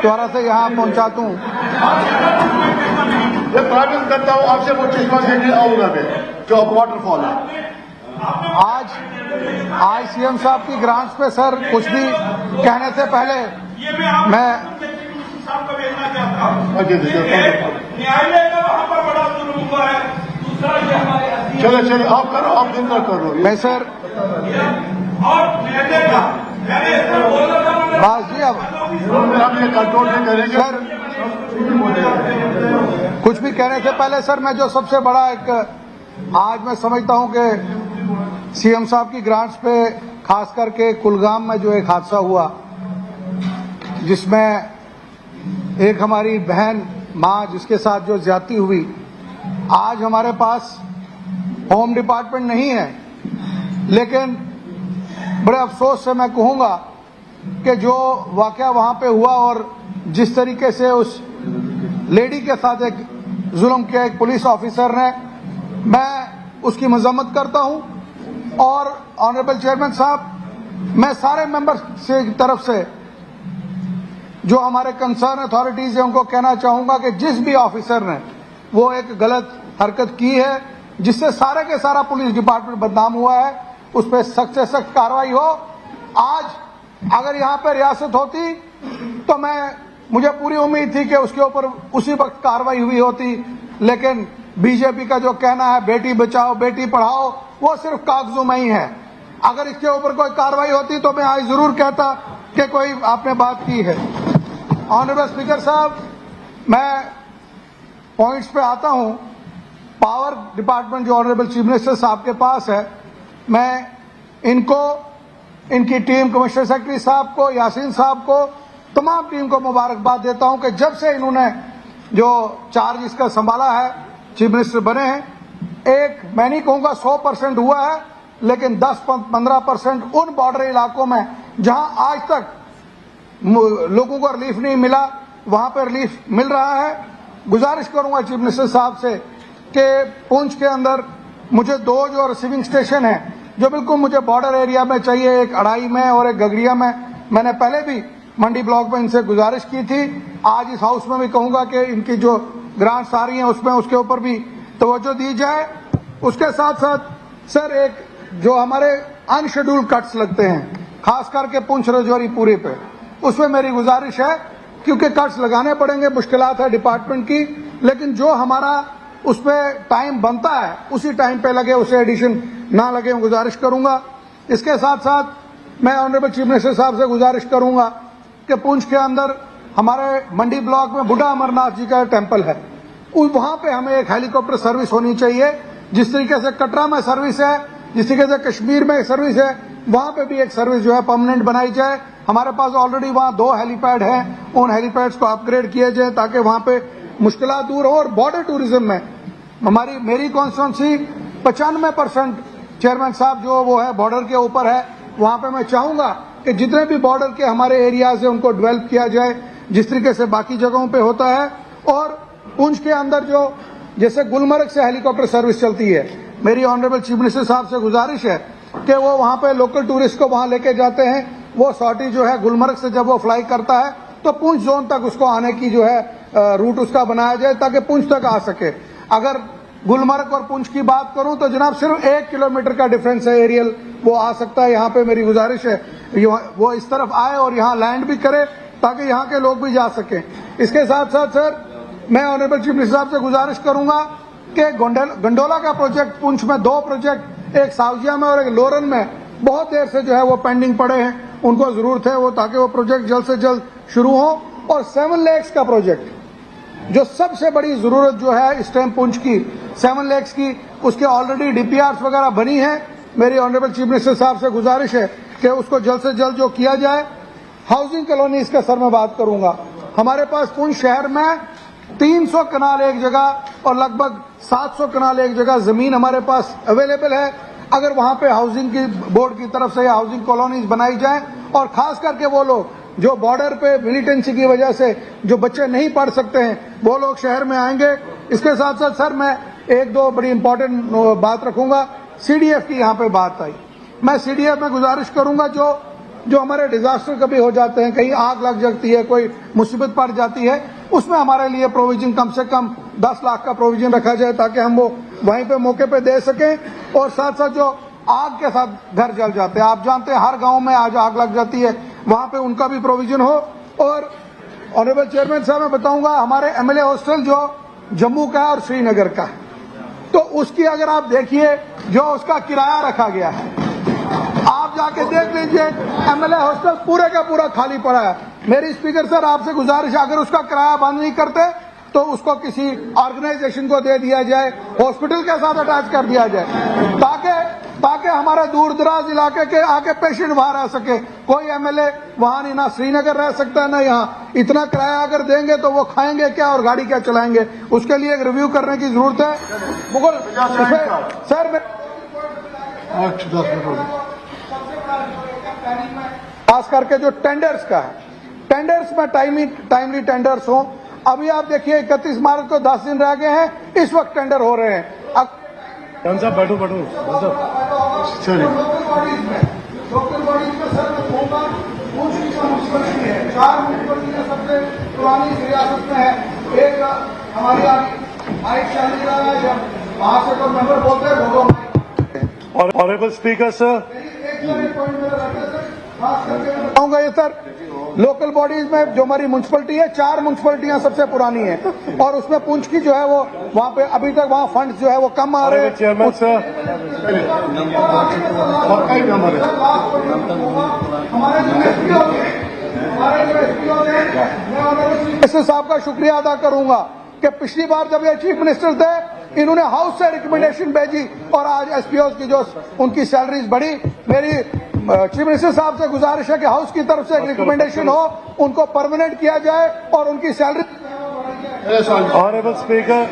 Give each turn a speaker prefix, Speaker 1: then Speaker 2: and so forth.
Speaker 1: त्वरा से यहाँ पहुँचा दूँ।
Speaker 2: मैं प्रॉमिस करता हूँ आपसे वो चश्मा सेक्रेटरी आऊंगा मैं, जो वाटरफॉल है।
Speaker 1: आज सीएम साहब की ग्रांट्स पे सर कुछ भी कहने से पहले मैं
Speaker 3: न्यायालय का वहाँ पर बड़ा जुल्म हुआ है। दूसरा ये हमारे
Speaker 2: चले आप करो, आप दिन तक करो।
Speaker 1: मैं सर
Speaker 3: और न्यायालय का मैंने बोला था
Speaker 1: बस जी अब
Speaker 2: हम ये कंट्रोल नहीं करेंगे
Speaker 1: सर। कुछ भी कहने से पहले सर मैं जो सबसे बड़ा एक आज मैं समझता हूं कि सीएम साहब की ग्रांट्स पे खास करके कुलगाम में जो एक हादसा हुआ जिसमें एक हमारी बहन मां जिसके साथ जो ज्यादती हुई, आज हमारे पास होम डिपार्टमेंट नहीं है, लेकिन बड़े अफसोस से मैं कहूंगा कि जो वाकया वहां पे हुआ और जिस तरीके से उस लेडी के साथ एक जुल्म किया एक पुलिस ऑफिसर ने, मैं उसकी मजम्मत करता हूं। और ऑनरेबल चेयरमैन साहब, मैं सारे मेंबर से तरफ से जो हमारे कंसर्न अथॉरिटीज है उनको कहना चाहूंगा कि जिस भी ऑफिसर ने वो एक गलत हरकत की है जिससे सारे के सारा पुलिस डिपार्टमेंट बदनाम हुआ है, उस पर सख्त से सख्त कार्रवाई हो। आज अगर यहाँ पे रियासत होती तो मुझे पूरी उम्मीद थी कि उसके ऊपर उसी वक्त कार्रवाई हुई होती, लेकिन बीजेपी का जो कहना है बेटी बचाओ बेटी पढ़ाओ वो सिर्फ कागजों में ही है। अगर इसके ऊपर कोई कार्रवाई होती तो मैं आज जरूर कहता कि कोई आपने बात की है। ऑनरेबल स्पीकर साहब, मैं पॉइंट्स पे आता हूं। पावर डिपार्टमेंट जो ऑनरेबल चीफ मिनिस्टर साहब के पास है, मैं इनको, इनकी टीम, कमिश्नर सेक्रेटरी साहब को, यासीन साहब को, तमाम टीम को मुबारकबाद देता हूं कि जब से इन्होंने जो चार्ज इसका संभाला है, चीफ मिनिस्टर बने हैं, एक मैं नहीं कहूंगा 100% हुआ है, लेकिन 10-15% उन बॉर्डर इलाकों में जहां आज तक लोगों को रिलीफ नहीं मिला वहां पर रिलीफ मिल रहा है। गुजारिश करूंगा चीफ मिनिस्टर साहब से कि पुंछ के अंदर मुझे 2 जो रिसीविंग स्टेशन है जो बिल्कुल मुझे बॉर्डर एरिया में चाहिए, एक अड़ाई में और एक गगरिया में। मैंने पहले भी मंडी ब्लॉक में इनसे गुजारिश की थी, आज इस हाउस में भी कहूंगा कि इनकी जो ग्रांट्स आ रही हैं उसमें उसके ऊपर भी तवज्जो दी जाए। उसके साथ साथ सर एक जो हमारे अनशेड्यूल्ड कट्स लगते हैं खास करके पुंछ रजौरी पूरे पे, उसमें मेरी गुजारिश है क्योंकि कट्स लगाने पड़ेंगे, मुश्किलात है डिपार्टमेंट की, लेकिन जो हमारा उस पर टाइम बनता है उसी टाइम पे लगे, उसे एडिशन ना लगे, मैं गुजारिश करूंगा। इसके साथ साथ मैं ऑनरेबल चीफ मिनिस्टर साहब से गुजारिश करूंगा कि पुंछ के अंदर हमारे मंडी ब्लॉक में बुढ़ा अमरनाथ जी का टेम्पल है, वहां पे हमें एक हेलीकॉप्टर सर्विस होनी चाहिए। जिस तरीके से कटरा में सर्विस है, जिस तरीके से कश्मीर में सर्विस है, वहां पे भी एक सर्विस जो है परमानेंट बनाई जाए। हमारे पास ऑलरेडी वहां 2 हेलीपैड हैं, उन हेलीपैड्स को अपग्रेड किया जाए ताकि वहां पे मुश्किलात दूर हो। और बॉर्डर टूरिज्म में मेरी कॉन्स्टिट्यूंसी 95% चेयरमैन साहब जो वो है बॉर्डर के ऊपर है, वहां पे मैं चाहूंगा कि जितने भी बॉर्डर के हमारे एरियाज है उनको डेवलप किया जाए जिस तरीके से बाकी जगहों पे होता है। और पुंछ के अंदर जो जैसे गुलमर्ग से हेलीकॉप्टर सर्विस चलती है, मेरी ऑनरेबल चीफ मिनिस्टर साहब से गुजारिश है कि वो वहां पे लोकल टूरिस्ट को वहां लेके जाते हैं। वो सॉटी जो है गुलमर्ग से जब वो फ्लाई करता है तो पुंछ जोन तक उसको आने की जो है रूट उसका बनाया जाए ताकि पुंछ तक आ सके। अगर गुलमर्ग और पुंछ की बात करूं तो जनाब सिर्फ 1 किलोमीटर का डिफरेंस है एरियल, वो आ सकता है। यहाँ पे मेरी गुजारिश है वो इस तरफ आए और यहाँ लैंड भी करे ताकि यहाँ के लोग भी जा सकें। इसके साथ साथ सर मैं ऑनरेबल चीफ मिनिस्टर साहब से गुजारिश करूंगा कि गंडोला का प्रोजेक्ट, पुंछ में 2 प्रोजेक्ट, एक सावजिया में और एक लोरन में बहुत देर से जो है वो पेंडिंग पड़े हैं, उनको जरूरत है वो ताकि वो प्रोजेक्ट जल्द से जल्द शुरू हो। और 7 लेक्स का प्रोजेक्ट जो सबसे बड़ी जरूरत जो है इस टाइम पुंछ की 7 लेक्स की, उसके ऑलरेडी डीपीआर्स वगैरह बनी है। मेरी ऑनरेबल चीफ मिनिस्टर साहब से गुजारिश है कि उसको जल्द से जल्द जो किया जाए। हाउसिंग कॉलोनी इसका सर मैं बात करूंगा, हमारे पास पुंछ शहर में 300 कनाल एक जगह और लगभग 700 कनाल एक जगह जमीन हमारे पास अवेलेबल है। अगर वहां पे हाउसिंग की बोर्ड की तरफ से हाउसिंग कॉलोनीज बनाई जाए और खास करके वो लोग जो बॉर्डर पे मिलिटेंसी की वजह से जो बच्चे नहीं पढ़ सकते हैं वो लोग शहर में आएंगे। इसके साथ साथ सर मैं 1-2 बड़ी इंपॉर्टेंट बात रखूंगा। सीडीएफ की यहाँ पे बात आई, मैं सीडीएफ में गुजारिश करूंगा जो जो हमारे डिजास्टर कभी हो जाते हैं, कहीं आग लग जाती है, कोई मुसीबत पड़ जाती है, उसमें हमारे लिए प्रोविजन कम से कम 10 लाख का प्रोविजन रखा जाए ताकि हम वो वहीं पे मौके पे दे सकें। और साथ साथ जो आग के साथ घर जल जाते हैं, आप जानते हैं हर गांव में आज आग लग जाती है, वहां पे उनका भी प्रोविजन हो। और ऑनरेबल चेयरमैन साहब, मैं बताऊंगा हमारे एमएलए हॉस्टल जो जम्मू का है और श्रीनगर का है, तो उसकी अगर आप देखिए जो उसका किराया रखा गया है, आप जाके देख लीजिए, एमएलए हॉस्टल पूरे का पूरा खाली पड़ा है। मेरी स्पीकर सर आपसे गुजारिश है, अगर उसका किराया बंद नहीं करते तो उसको किसी ऑर्गेनाइजेशन को दे दिया जाए, हॉस्पिटल के साथ अटैच कर दिया जाए, ताकि हमारे दूर दराज इलाके के आके पेशेंट वहां रह सके। कोई एमएलए वहां नहीं, ना श्रीनगर रह सकता है ना यहाँ। इतना किराया अगर देंगे तो वो खाएंगे क्या और गाड़ी क्या चलाएंगे? उसके लिए एक रिव्यू करने की जरूरत है। मुगल सर खास करके जो टेंडर्स का है, टेंडर्स में टाइमली टेंडर्स हो। अभी आप देखिए 31 मार्च को 10 दिन रह गए हैं, इस वक्त टेंडर हो रहे हैं।
Speaker 2: कौन सा बैठो चलिए।
Speaker 1: लोकल बॉडीज में सर होगा, मुंसिपलिटी है, 4 मुंसिपलिटी सबसे पुरानी रियासत में है। एक हमारी आई चल रहा है, जब वहां से तो मेंबर बोलते हैं भोगो।
Speaker 2: ऑनरेबल स्पीकर सर,
Speaker 1: कहूंगा ये सर, लोकल बॉडीज में जो हमारी म्यूनसिपलिटी है, 4 म्यूनसिपलिटियां सबसे पुरानी है, और उसमें पुंछ की जो है वो वहां पे अभी तक वहां फंड जो है वो कम आ रहे हैं।
Speaker 2: चेयरमैन सर,
Speaker 1: एसपी साहब का शुक्रिया अदा करूंगा कि पिछली बार जब ये चीफ मिनिस्टर थे, इन्होंने हाउस से रिकमेंडेशन भेजी और आज एसपीओ की जो उनकी सैलरीज बढ़ी। मेरी चीफ मिनिस्टर साहब से गुजारिश है कि हाउस की तरफ से एक रिकमेंडेशन हो, उनको परमानेंट किया जाए और उनकी सैलरी।
Speaker 2: Honourable speaker.